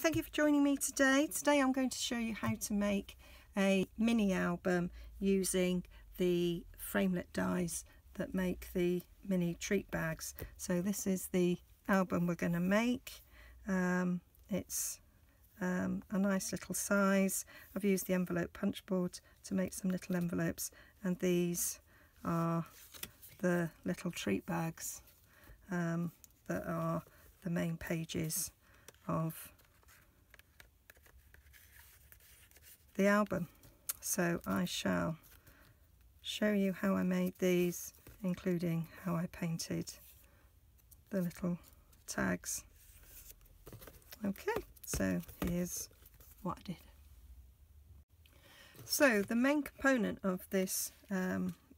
thank you for joining me today. Today I'm going to show you how to make a mini album using the framelit dies that make the mini treat bags. So this is the album we're going to make. It's a nice little size. I've used the envelope punch board to make some little envelopes, and these are the little treat bags that are the main pages of the album. So I shall show you how I made these, including how I painted the little tags. Okay, so here's what I did. So the main component of this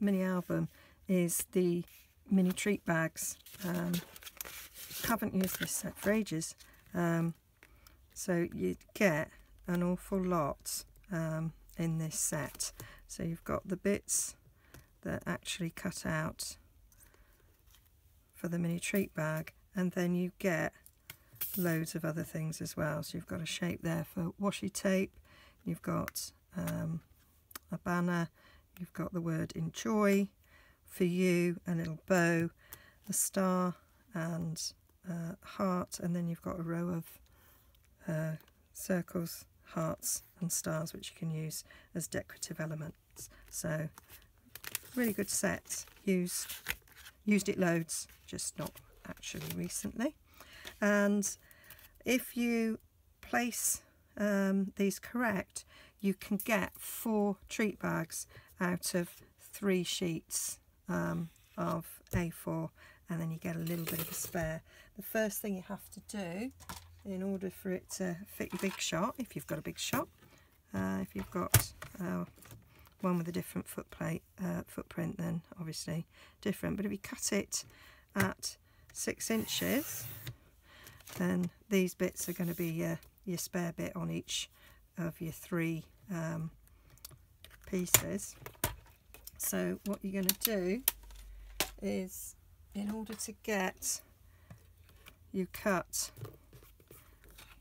mini album is the mini treat bags. Haven't used this set for ages, so you get an awful lot in this set. So you've got the bits that actually cut out for the mini treat bag, and then you get loads of other things as well. So you've got a shape there for washi tape, you've got a banner, you've got the word enjoy, for you, a little bow, a star and heart, and then you've got a row of circles, hearts and stars which you can use as decorative elements. So really good set. Used it loads, just not actually recently. And if you place these correct, you can get 4 treat bags out of 3 sheets of A4, and then you get a little bit of a spare. The first thing you have to do in order for it to fit your big shot, if you've got a big shot, if you've got one with a different footprint, then obviously different, but if you cut it at 6 inches, then these bits are going to be your spare bit on each of your 3 pieces. So what you're going to do is, in order to get, you cut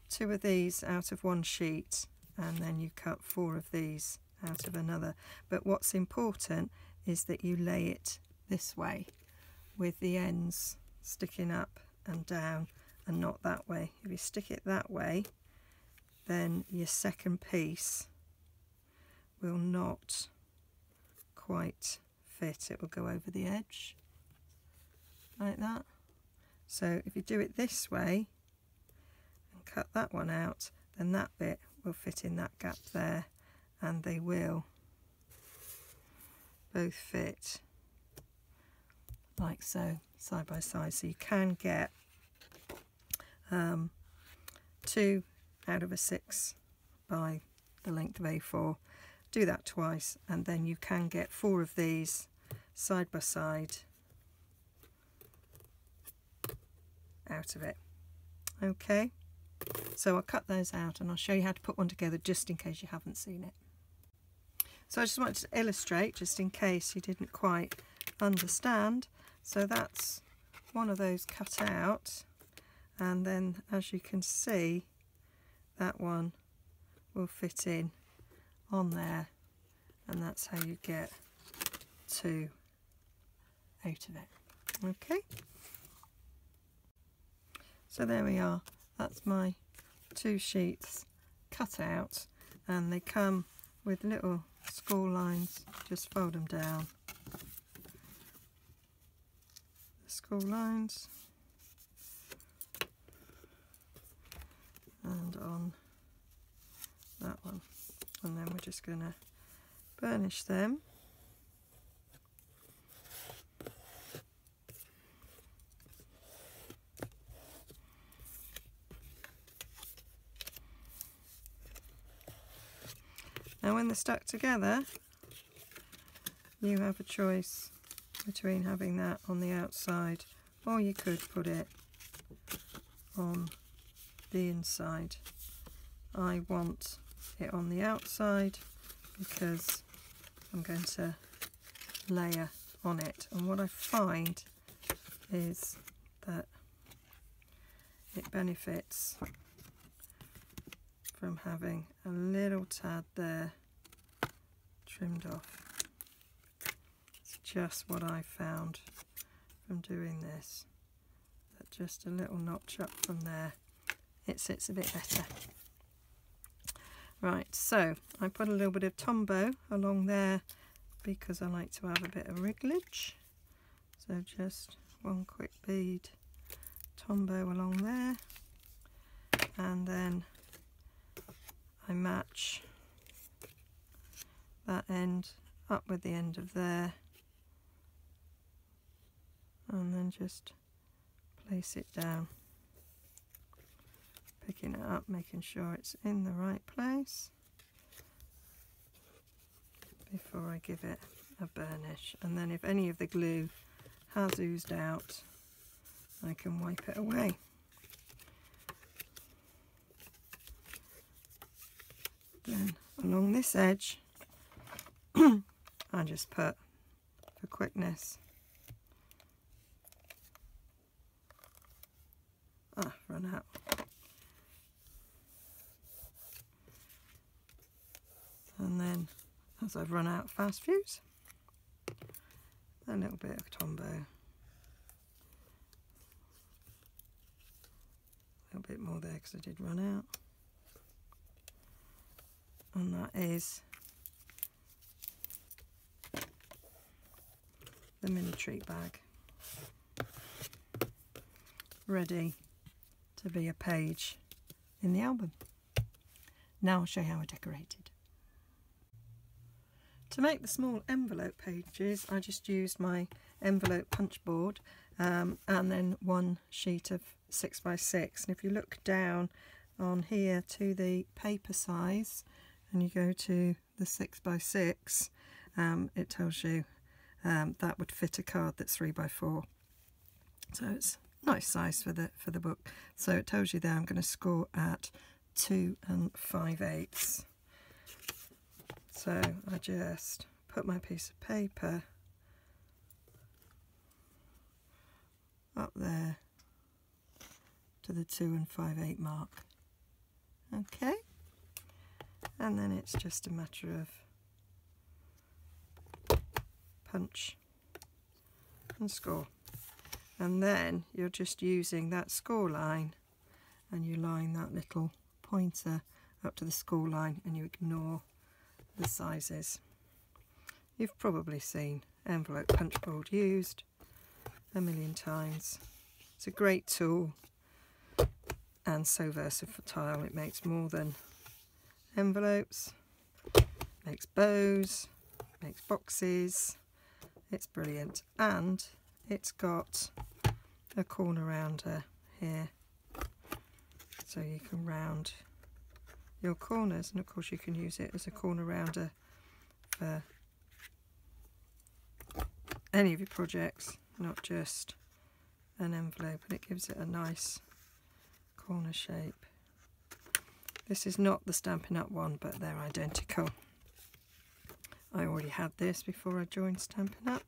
2 of these out of one sheet, and then you cut 4 of these out of another. But what's important is that you lay it this way, with the ends sticking up and down, and not that way. If you stick it that way, then your second piece will not quite fit. It will go over the edge like that. So if you do it this way and cut that one out, then that bit will fit in that gap there, and they will both fit like so, side by side. So you can get 2 out of a 6 by the length of A4. Do that twice, and then you can get 4 of these side by side out of it. Okay, so I'll cut those out and I'll show you how to put one together, just in case you haven't seen it. So I just wanted to illustrate, just in case you didn't quite understand. So that's one of those cut out, and then as you can see, that one will fit in on there, and that's how you get 2 out of it. Okay, so there we are. That's my 2 sheets cut out, and they come with little score lines. Just fold them down, the score lines, and on that one, and then we're just going to burnish them. Now when they're stuck together, you have a choice between having that on the outside, or you could put it on the inside. I want it on the outside because I'm going to layer on it, and what I find is that it benefits from having a little tad there trimmed off. It's just what I found from doing this, that just a little notch up from there, it sits a bit better. Right, so I put a little bit of Tombow along there because I like to have a bit of wrigglage. So just one quick bead Tombow along there, and then I match that end up with the end of there, and then just place it down, picking it up, making sure it's in the right place before I give it a burnish. And then if any of the glue has oozed out, I can wipe it away. Then along this edge I just put, for quickness, run out. And then, as I've run out of fast fuse, a little bit of Tombow, a little bit more there because I did run out, and that is the mini treat bag, ready to be a page in the album. Now I'll show you how I decorated. To make the small envelope pages, I just used my envelope punch board and then one sheet of 6x6. And if you look down on here to the paper size and you go to the 6x6, it tells you that would fit a card that's 3x4. So it's a nice size for the book. So it tells you there I'm going to score at 2 5/8. So I just put my piece of paper up there to the 2 5/8 mark. Okay, and then it's just a matter of punch and score, and then you're just using that score line and you line that little pointer up to the score line and you ignore the sizes. You've probably seen envelope punch board used a million times. It's a great tool and so versatile. It makes more than envelopes, makes bows, makes boxes. It's brilliant, and it's got a corner rounder here, so you can round your corners, and of course you can use it as a corner rounder for any of your projects, not just an envelope, and it gives it a nice corner shape. This is not the Stampin' Up one, but they're identical. I already had this before I joined Stampin' Up,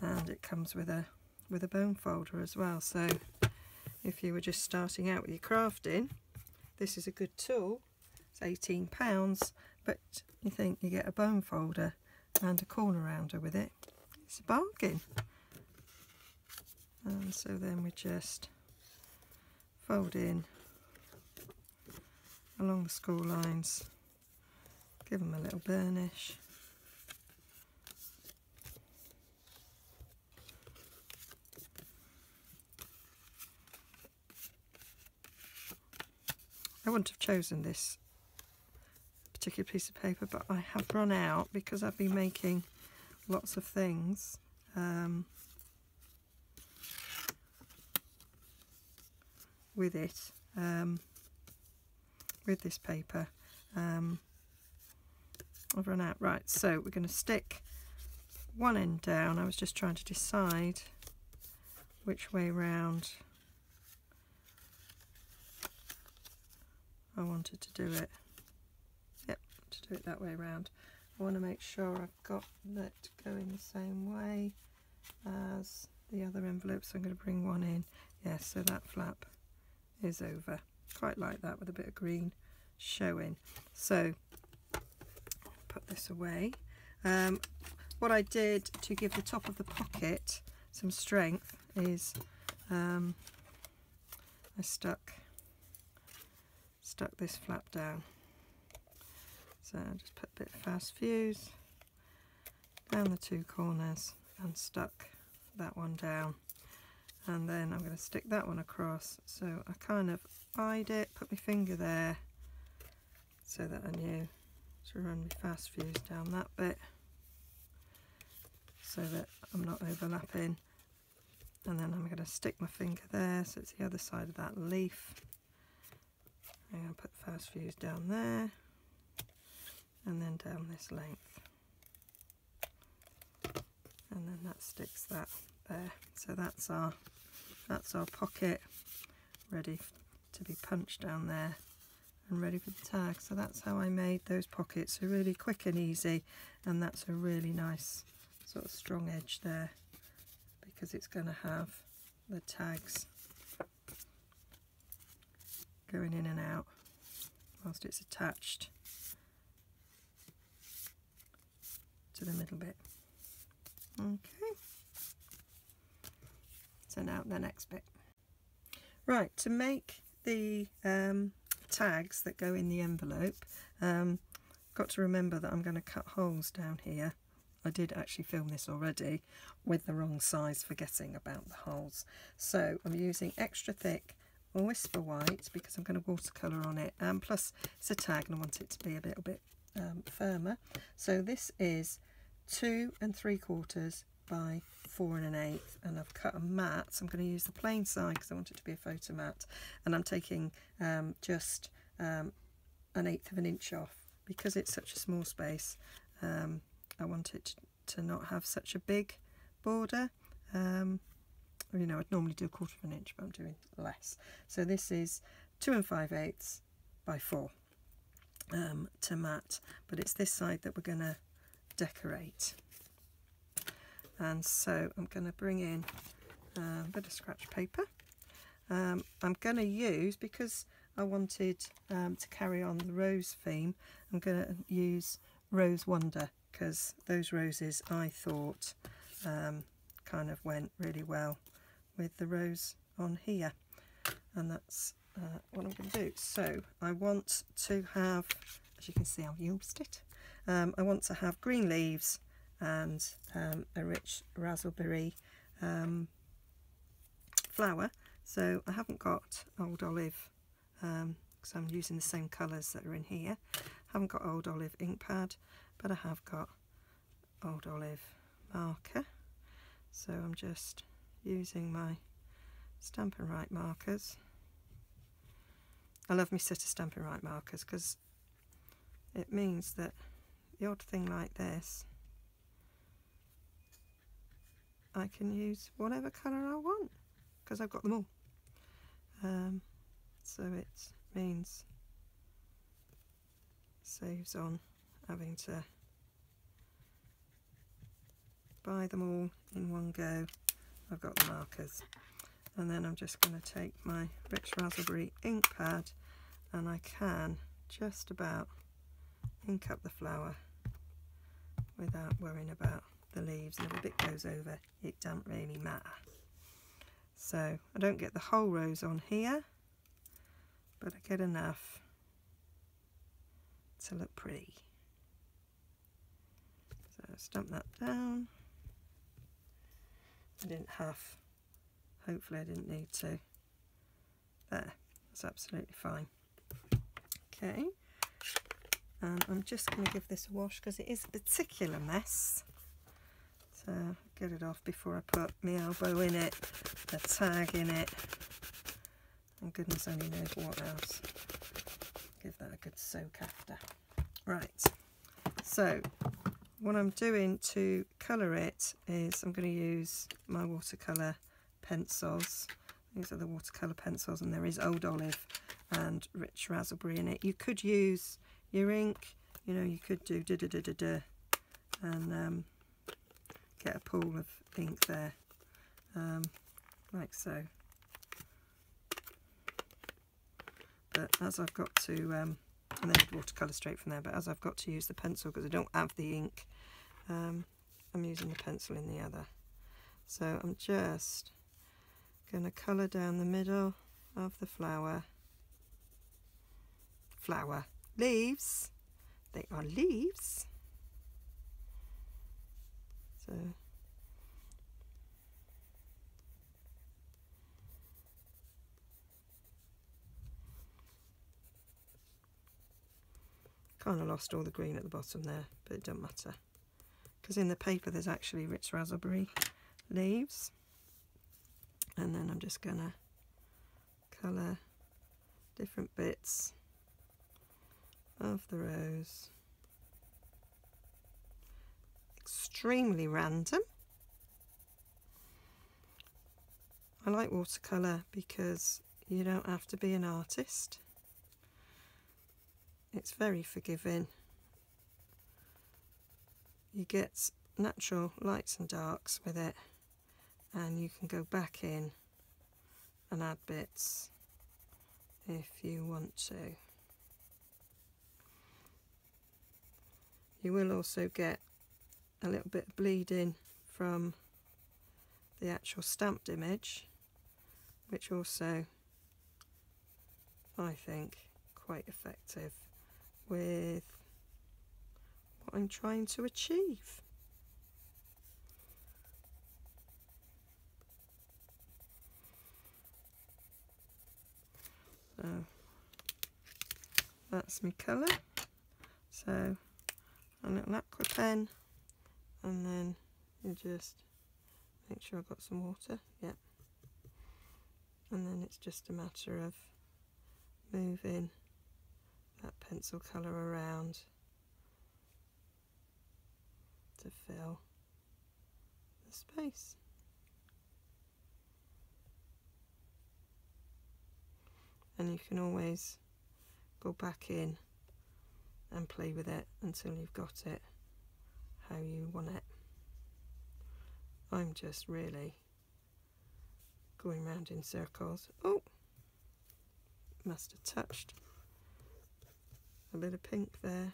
and it comes with a bone folder as well. So if you were just starting out with your crafting, this is a good tool. It's £18, but you think you get a bone folder and a corner rounder with it. It's a bargain. And so then we just fold in along the score lines, give them a little burnish. I wouldn't have chosen this particular piece of paper, but I have run out because I've been making lots of things with it, with this paper. I've run out. Right, so we're going to stick one end down. I was just trying to decide which way round I wanted to do it. Yep, to do it that way round. I want to make sure I've got that going the same way as the other envelope, so I'm going to bring one in. Yeah, so that flap is over. Quite like that with a bit of green showing. So put this away. What I did to give the top of the pocket some strength is I stuck this flap down. So I just put a bit of fast fuse down the two corners and stuck that one down, and then I'm going to stick that one across. So I kind of eyed it, put my finger there so that I knew to run my fast fuse down that bit so that I'm not overlapping, and then I'm going to stick my finger there so it's the other side of that leaf. I'm going to put the fast fuse down there and then down this length, and then that sticks that there. So that's our pocket ready to be punched down there and ready for the tag. So that's how I made those pockets. So really quick and easy, and that's a really nice sort of strong edge there because it's going to have the tags going in and out whilst it's attached to the middle bit. Okay, so now the next bit. Right, to make the tags that go in the envelope, got to remember that I'm going to cut holes down here. I did actually film this already with the wrong size, forgetting about the holes. So I'm using extra thick Whisper White because I'm going to watercolour on it, and plus it's a tag and I want it to be a little bit firmer. So this is 2 3/4 by 4 1/8, and I've cut a mat. So I'm going to use the plain side because I want it to be a photo mat, and I'm taking just 1/8 of an inch off because it's such a small space. I want it to not have such a big border. You know, I'd normally do 1/4 of an inch, but I'm doing less. So this is 2 5/8 by 4 to mat, but it's this side that we're going to decorate. And so I'm going to bring in a bit of scratch paper. I'm going to use, because I wanted to carry on the rose theme, I'm going to use Rose Wonder, because those roses I thought kind of went really well with the rose on here, and that's what I'm going to do. So I want to have, as you can see, I've used it. I want to have green leaves and a rich raspberry flower. So I haven't got Old Olive, because I'm using the same colours that are in here. Haven't got Old Olive ink pad, but I have got Old Olive marker. So I'm just using my Stampin' Right markers. I love my set of Stampin' Right markers because it means that the odd thing like this, I can use whatever colour I want because I've got them all. So it means saves on having to buy them all in one go. I've got the markers, and then I'm just going to take my rich raspberry ink pad, and I can just about ink up the flower without worrying about the leaves, and if a bit goes over it don't really matter. So I don't get the whole rose on here, but I get enough to look pretty. So stamp that down. I didn't have, hopefully I didn't need to. There, that's absolutely fine. Okay, and I'm just going to give this a wash because it is a particular mess. So get it off before I put my elbow in it, the tag in it, and goodness only knows what else. Give that a good soak after. Right, so what I'm doing to colour it is I'm going to use my watercolour pencils. These are the watercolour pencils, and there is Old Olive and rich raspberry in it. You could use your ink, you know, you could do and get a pool of ink there, like so. but as I've got to, and then I'd watercolour straight from there, but as I've got to use the pencil because I don't have the ink, I'm using the pencil in the other. So I'm just going to colour down the middle of the flower. Leaves. They are leaves. So kind of lost all the green at the bottom there, but it doesn't matter because in the paper there's actually rich raspberry leaves. And then I'm just going to colour different bits of the rose. Extremely random. I like watercolour because you don't have to be an artist. It's very forgiving. You get natural lights and darks with it, and you can go back in and add bits if you want to. You will also get a little bit of bleeding from the actual stamped image, which also I think quite effective with what I'm trying to achieve. So that's my colour. So a little aqua pen, and then you just make sure I've got some water, yeah. And then it's just a matter of moving that pencil colour around to fill the space. And you can always go back in and play with it until you've got it how you want it. I'm just really going round in circles. Oh, must have touched a bit of pink there.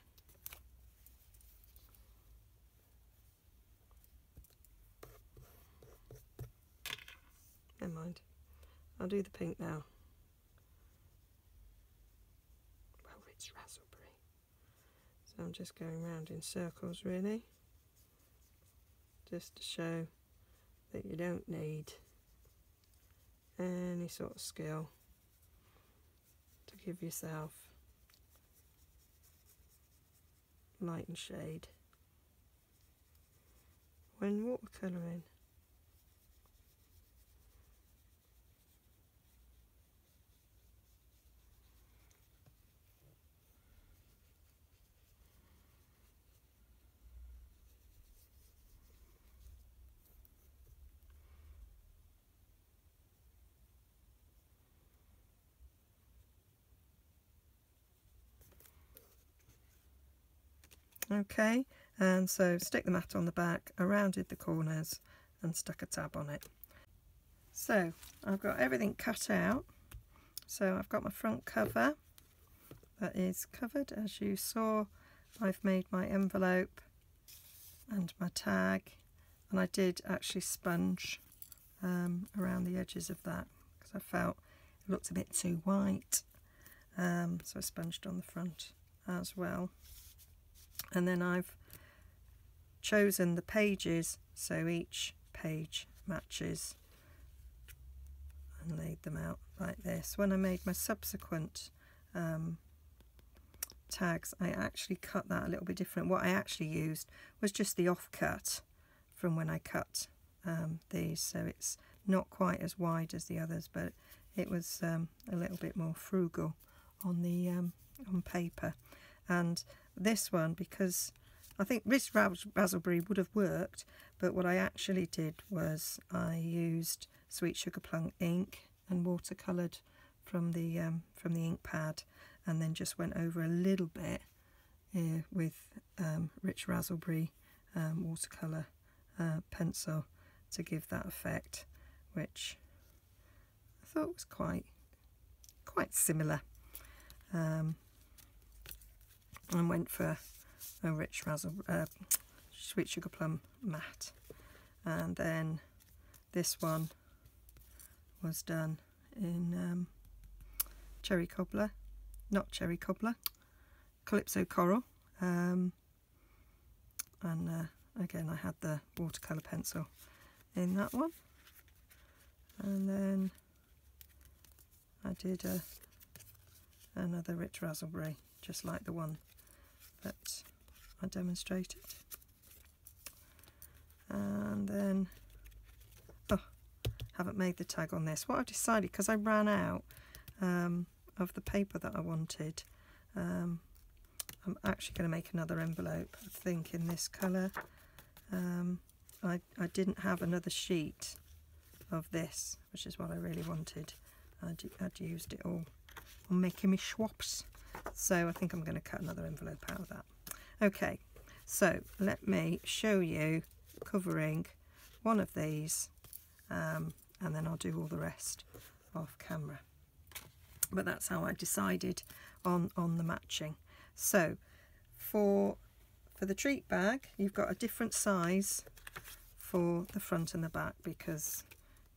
Never mind, I'll do the pink now. Well, it's raspberry. So I'm just going round in circles really, just to show that you don't need any sort of skill to give yourself light and shade when watercolouring. Okay, and so stick the mat on the back, I rounded the corners and stuck a tab on it. So I've got everything cut out. So I've got my front cover that is covered, as you saw. I've made my envelope and my tag, and I did actually sponge around the edges of that because I felt it looked a bit too white, so I sponged on the front as well. And then I've chosen the pages so each page matches and laid them out like this. When I made my subsequent tags, I actually cut that a little bit different. What I actually used was just the offcut from when I cut these, so it's not quite as wide as the others, but it was a little bit more frugal on the on paper. And this one, because I think this raspberry would have worked, but what I actually did was I used sweet sugar plum ink and watercoloured from the ink pad, and then just went over a little bit with rich raspberry watercolour pencil to give that effect, which I thought was quite similar. and went for a rich sweet sugar plum matte. And then this one was done in cherry cobbler, not cherry cobbler, Calypso coral, and again I had the watercolour pencil in that one, and then I did another rich raspberry just like the one that I demonstrated. And then, oh, haven't made the tag on this. What I've decided, because I ran out of the paper that I wanted, I'm actually going to make another envelope, I think, in this colour. I didn't have another sheet of this, which is what I really wanted. I'd used it all on making me swaps, so I think I'm going to cut another envelope out of that. Okay, so let me show you covering one of these, and then I'll do all the rest off camera. But that's how I decided on the matching. So for the treat bag, you've got a different size for the front and the back, because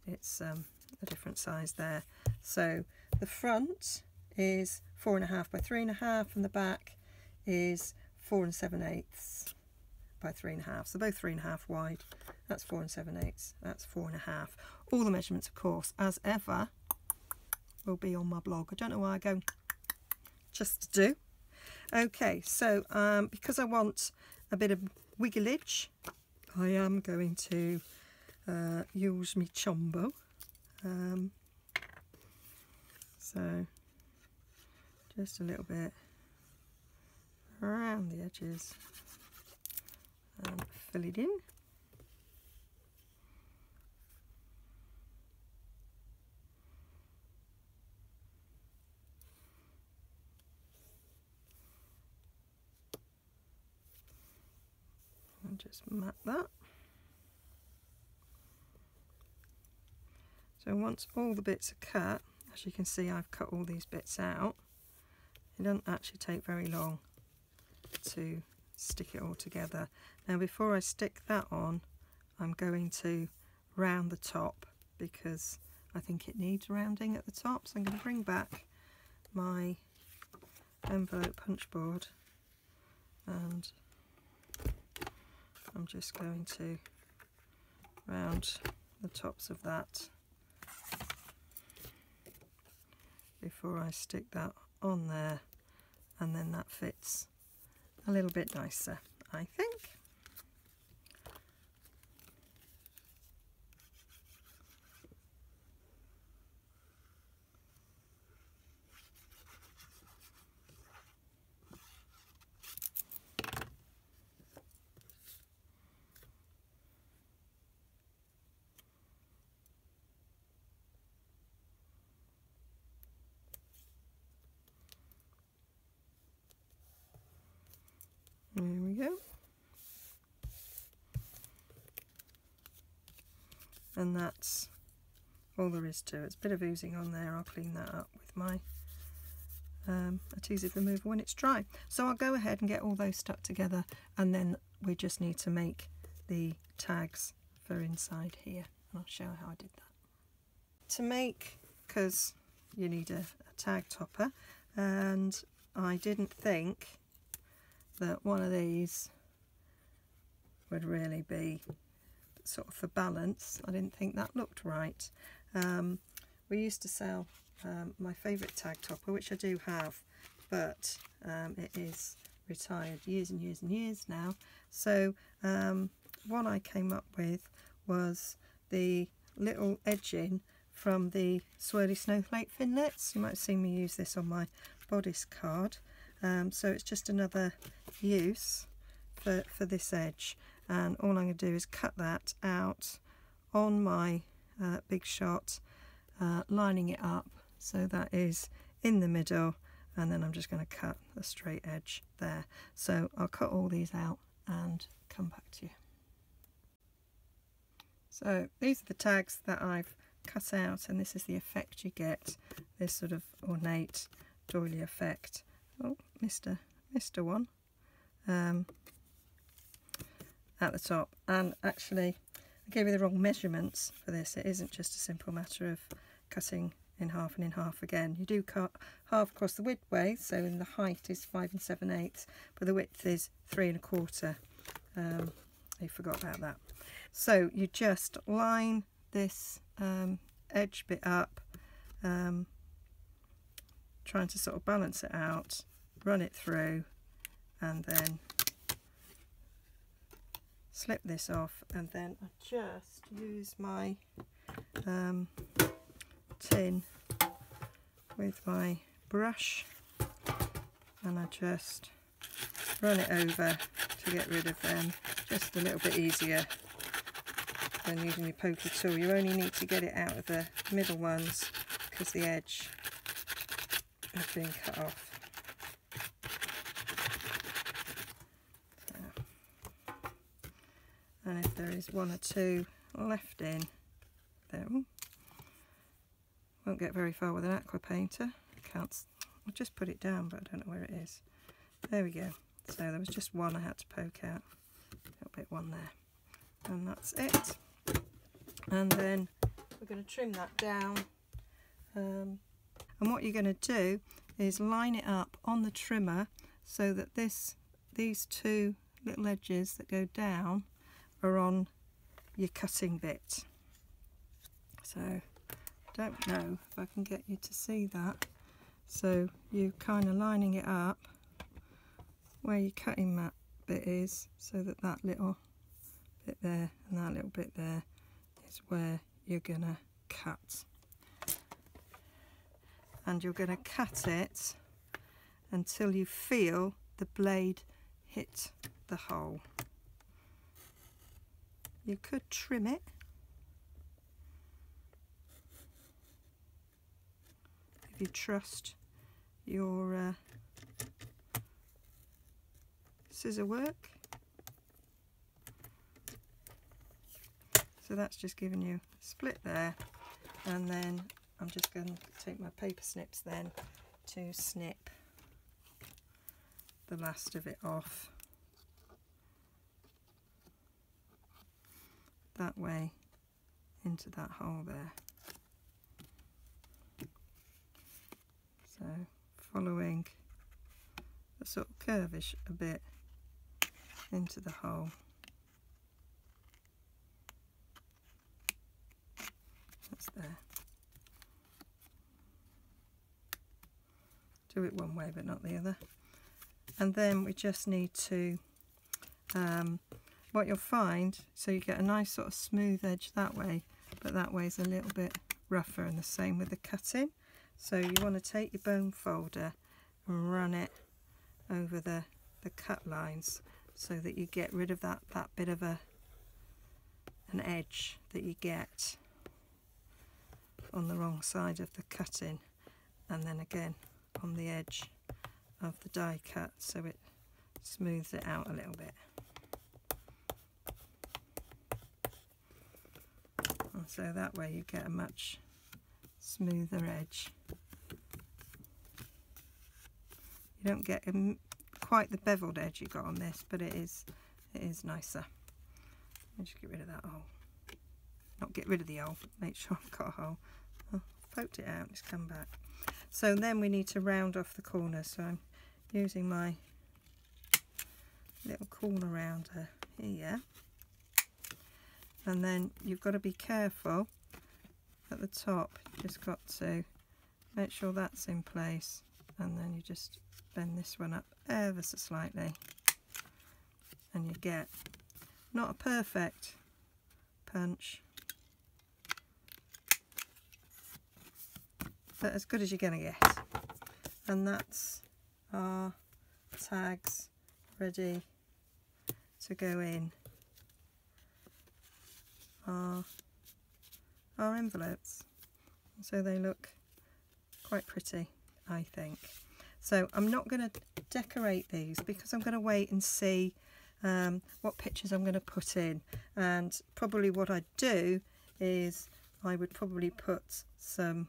it's a different size there. So the front is 4.5 by 3.5, and the back is 4 7/8 by 3.5. So both 3.5 wide. That's 4 7/8. That's 4.5. All the measurements, of course, as ever, will be on my blog. I don't know why I go just to do. Okay, so because I want a bit of wigglage, I am going to use my chombo. So just a little bit around the edges and fill it in. And just mat that. So once all the bits are cut, as you can see, I've cut all these bits out. It doesn't actually take very long to stick it all together. Now before I stick that on, I'm going to round the top, because I think it needs rounding at the top. So I'm going to bring back my envelope punch board, and I'm just going to round the tops of that before I stick that on there, and then that fits a little bit nicer, I think. There we go. And that's all there is to it. It's a bit of oozing on there. I'll clean that up with my adhesive remover when it's dry. So I'll go ahead and get all those stuck together, and then we just need to make the tags for inside here. And I'll show how I did that. To make, because you need a tag topper, and I didn't think that one of these would really be sort of for balance. I didn't think that looked right. We used to sell my favourite tag topper, which I do have, but it is retired years and years and years now. So what I came up with was the little edging from the swirly snowflake finlets. You might have seen me use this on my bodice card. So it's just another use for this edge, and all I'm going to do is cut that out on my big shot, lining it up so that is in the middle, and then I'm just going to cut a straight edge there. So I'll cut all these out and come back to you. So these are the tags that I've cut out, and this is the effect you get, this sort of ornate doily effect. Oh, missed one at the top. And actually I gave you the wrong measurements for this. It isn't just a simple matter of cutting in half and in half again. You do cut half across the width way, so in the height is 5 7/8, but the width is 3 1/4. I forgot about that. So you just line this edge bit up, trying to sort of balance it out, run it through, and then slip this off, and then I just use my tin with my brush, and I just run it over to get rid of them. Just a little bit easier than using your poker tool. You only need to get it out of the middle ones because the edge has been cut off. And if there is one or two left in, then won't get very far with an aqua painter. I'll just put it down, but I don't know where it is. There we go. So there was just one I had to poke out. A little bit one there. And that's it. And then we're going to trim that down. And what you're going to do is line it up on the trimmer so that these two little edges that go down are on your cutting bit. So I don't know if I can get you to see that. So you're kind of lining it up where your cutting mat bit is, so that that little bit there and that little bit there is where you're gonna cut. And you're gonna cut it until you feel the blade hit the hole. You could trim it if you trust your scissor work. So that's just giving you a split there, and then I'm just going to take my paper snips then to snip the last of it off that way into that hole there. So following the sort of curvish a bit into the hole. That's there. Do it one way but not the other. And then we just need to, what you'll find, so you get a nice sort of smooth edge that way, but that way's a little bit rougher, and the same with the cutting. So you want to take your bone folder and run it over the cut lines so that you get rid of that bit of an edge that you get on the wrong side of the cutting, and then again on the edge of the die cut, so it smooths it out a little bit. And so that way you get a much smoother edge. You don't get quite the beveled edge you got on this, but it is nicer. Let me just get rid of that hole. Not get rid of the hole, make sure I've got a hole. Oh, poked it out, it's come back. So then we need to round off the corners. So I'm using my little corner rounder here. And then you've got to be careful at the top. You've just got to make sure that's in place, and then you just bend this one up ever so slightly, and you get not a perfect punch, but as good as you're going to get. And that's our tags ready to go in our envelopes. So they look quite pretty, I think. So I'm not going to decorate these because I'm going to wait and see what pictures I'm going to put in. And probably what I'd do is I would probably put some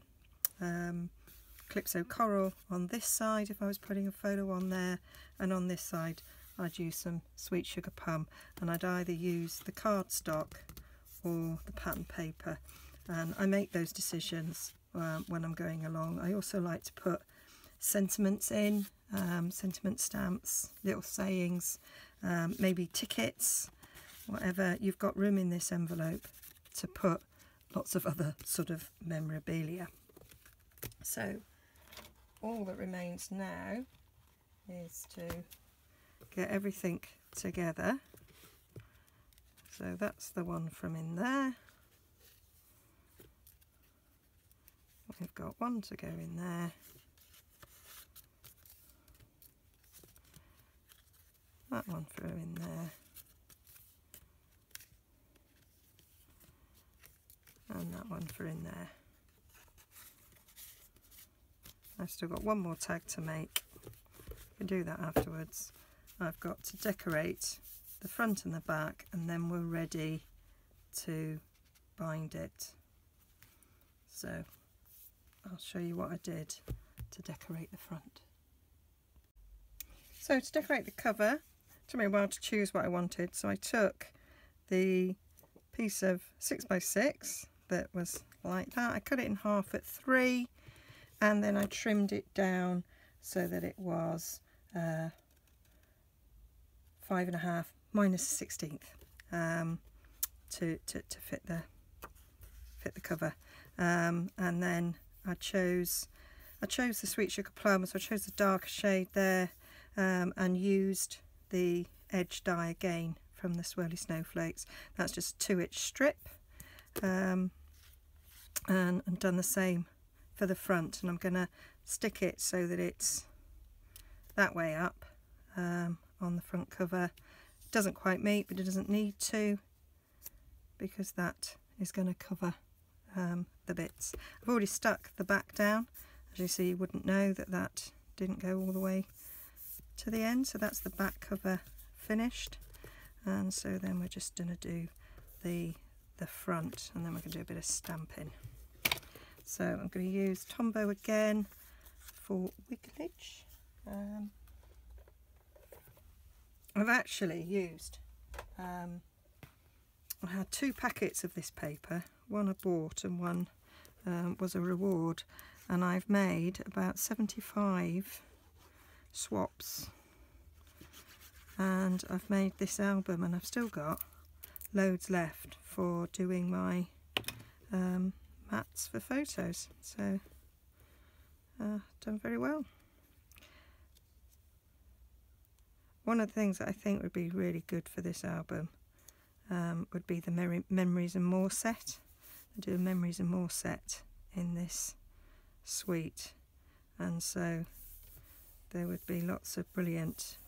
Calypso Coral on this side if I was putting a photo on there, and on this side I'd use some Sweet Sugar Plum, and I'd either use the cardstock or the pattern paper, and I make those decisions when I'm going along. I also like to put sentiments in, sentiment stamps, little sayings, maybe tickets, whatever. You've got room in this envelope to put lots of other sort of memorabilia. So all that remains now is to get everything together. So that's the one from in there. We've got one to go in there. That one through in there. And that one for in there. I've still got one more tag to make. We can do that afterwards. I've got to decorate the front and the back, and then we're ready to bind it. So I'll show you what I did to decorate the front. So to decorate the cover, it took me a while to choose what I wanted. So I took the piece of 6x6 that was like that. I cut it in half at 3, and then I trimmed it down so that it was 5.5 minus 1/16 to fit the cover. And then I chose the Sweet Sugar Plum, so I chose the darker shade there, and used the edge die again from the Swirly Snowflakes. That's just a 2-inch strip, and done the same for the front, and I'm going to stick it so that it's that way up on the front cover. It doesn't quite meet, but it doesn't need to, because that is going to cover the bits. I've already stuck the back down. As you see, you wouldn't know that that didn't go all the way to the end. So that's the back cover finished, and so then we're just going to do the front, and then we're going to do a bit of stamping. So I'm going to use Tombow again for wigglage. I've actually used, I had 2 packets of this paper, one I bought and one was a reward, and I've made about 75 swaps, and I've made this album, and I've still got loads left for doing my mats for photos, so done very well. One of the things that I think would be really good for this album would be the Memories and More set. I do a Memories and More set in this suite, and so there would be lots of brilliant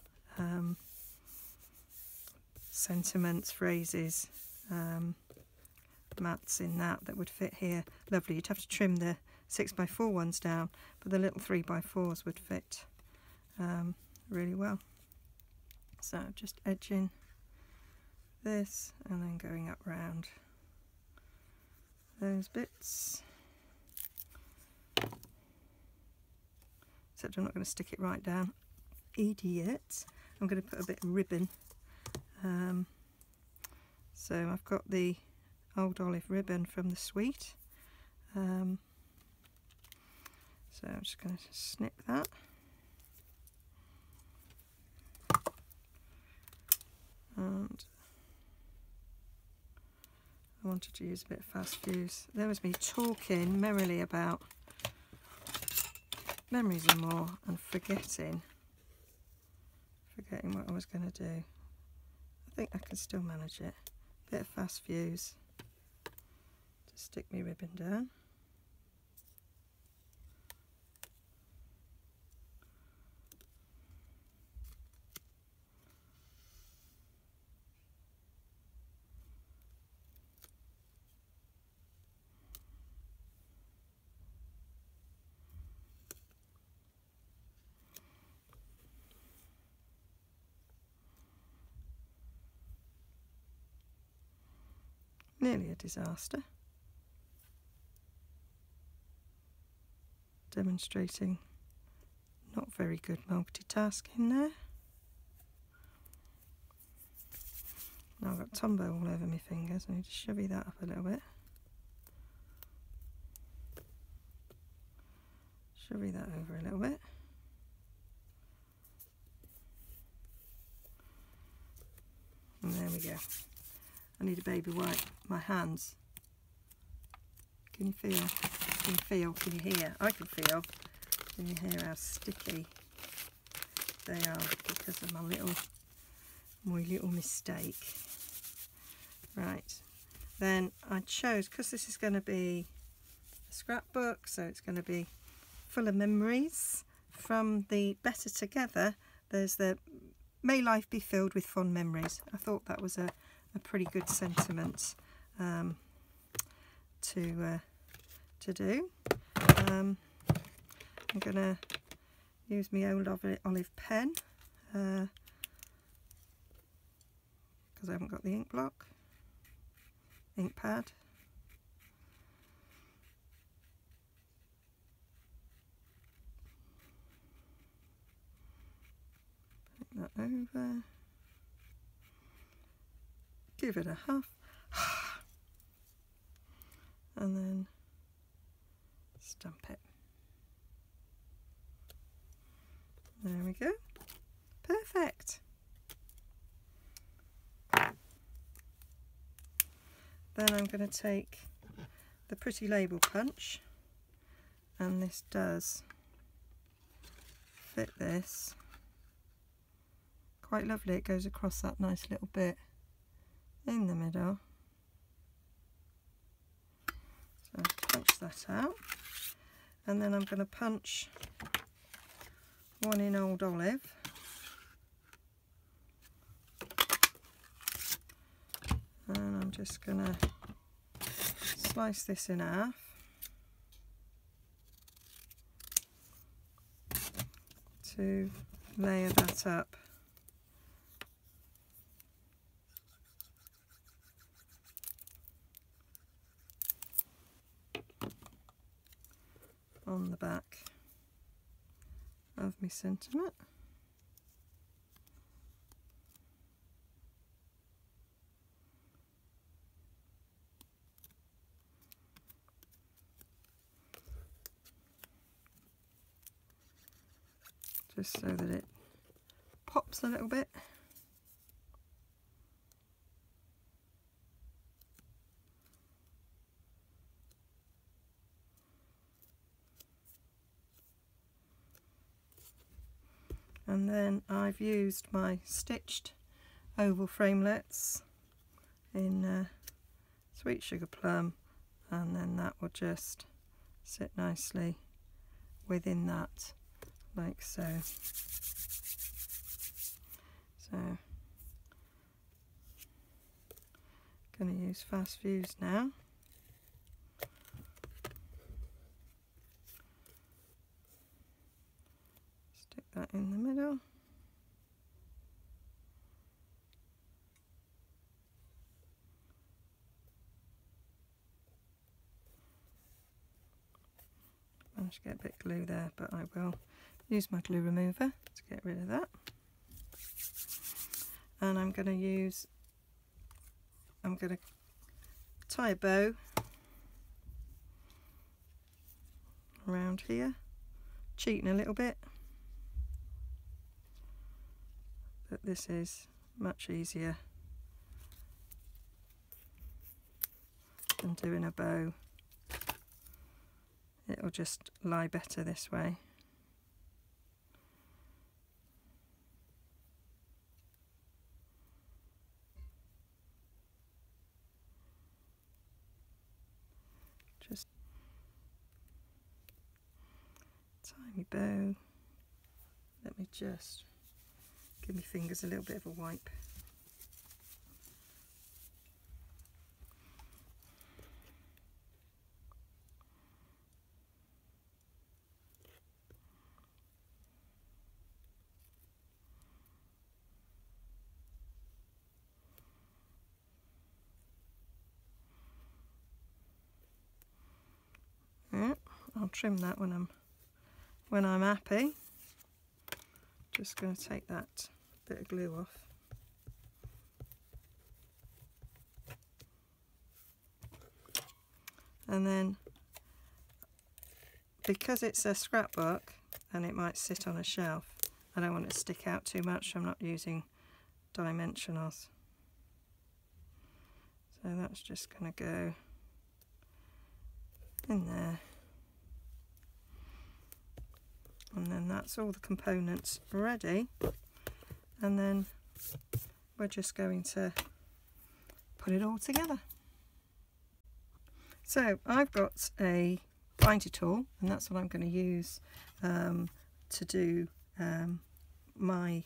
sentiments, phrases, mats in that would fit here. Lovely. You'd have to trim the 6x4 ones down, but the little 3x4s would fit really well. So just edging this and then going up round those bits. Except I'm not going to stick it right down. Idiot. I'm going to put a bit of ribbon. So I've got the old olive ribbon from the suite. So I'm just going to snip that. And I wanted to use a bit of fast fuse. There was me talking merrily about Memories and More and forgetting what I was going to do. I think I can still manage it. Bit of fast fuse to stick my ribbon down. Nearly a disaster. demonstrating not very good multitasking there. Now I've got Tombow all over my fingers. I need to shove that up a little bit. Shove that over a little bit. And there we go. I need a baby wipe. My hands. Can you feel? Can you feel? Can you hear? I can feel. Can you hear how sticky they are because of my little mistake? Right. Then I chose, because this is going to be a scrapbook, so it's going to be full of memories from the Better Together. There's the May Life Be Filled with Fond Memories. I thought that was a pretty good sentiment to do. I'm going to use my old olive pen because I haven't got the ink pad. Put that over. Give it a huff. And then stamp it. There we go. Perfect. Then I'm going to take the Pretty Label punch, and this does fit this quite lovely. It goes across that nice little bit in the middle. So punch that out, and then I'm going to punch one in Old Olive. And I'm just going to slice this in half. To layer that up. On the back of my sentiment. Just so that it pops a little bit. And then I've used my stitched oval framelets in Sweet Sugar Plum, and then that will just sit nicely within that, like so. So, going to use fast fuse now. Stick that in the middle. Managed to get a bit of glue there, but I will use my glue remover to get rid of that. And I'm going to tie a bow around here, cheating a little bit, but this is much easier than doing a bow. It'll just lie better this way. Just tie my bow. Let me just give my fingers a little bit of a wipe. Yeah, I'll trim that when I'm when I'm happy, just going to take that bit of glue off. And then, because it's a scrapbook and it might sit on a shelf, I don't want it to stick out too much, so I'm not using dimensionals. So that's just going to go in there. And then that's all the components ready. And then we're just going to put it all together. So I've got a binder tool, and that's what I'm going to use to do my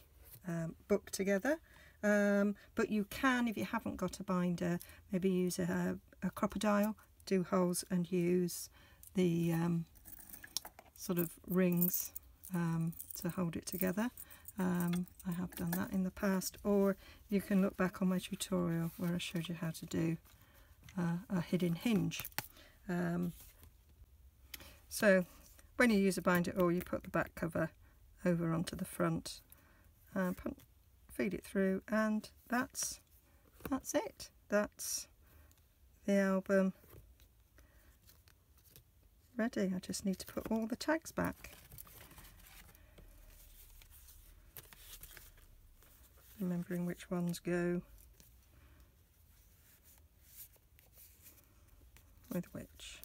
book together. But you can, if you haven't got a binder, maybe use a crocodile, do holes and use the sort of rings to hold it together. I have done that in the past, or you can look back on my tutorial where I showed you how to do a hidden hinge. So when you use a binder tool, you put the back cover over onto the front, feed it through, and that's it. That's the album ready. I just need to put all the tags back. Remembering which ones go with which.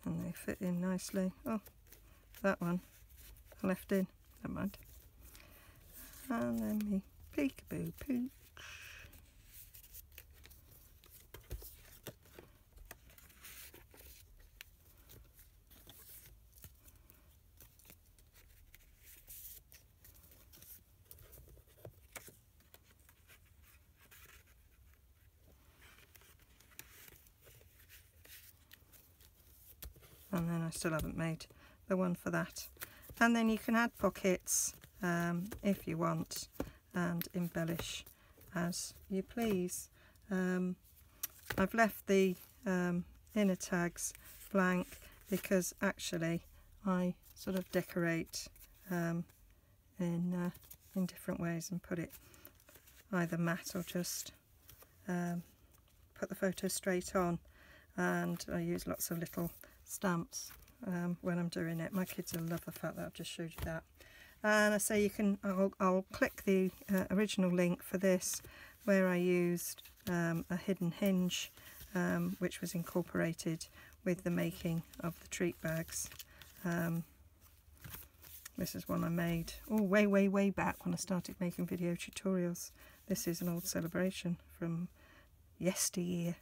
And they fit in nicely. Oh, that one I left in, never mind. And then me peekaboo pooch. And then I still haven't made the one for that. And then you can add pockets if you want, and embellish as you please. I've left the inner tags blank because actually I sort of decorate in different ways and put it either matte or just put the photo straight on, and I use lots of little stamps when I'm doing it. My kids will love the fact that I've just showed you that. And I say you can, I'll click the original link for this where I used a hidden hinge which was incorporated with the making of the treat bags. This is one I made way back when I started making video tutorials. This is an old celebration from yesteryear.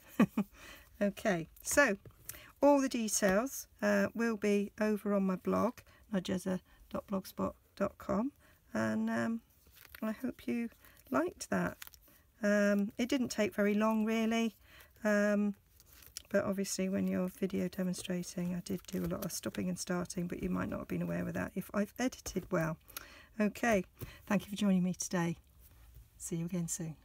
Okay, so all the details will be over on my blog, nigezza.blogspot.com, and I hope you liked that. It didn't take very long really, but obviously when you're video demonstrating I did do a lot of stopping and starting, but you might not have been aware of that if I've edited well. Okay, thank you for joining me today. See you again soon.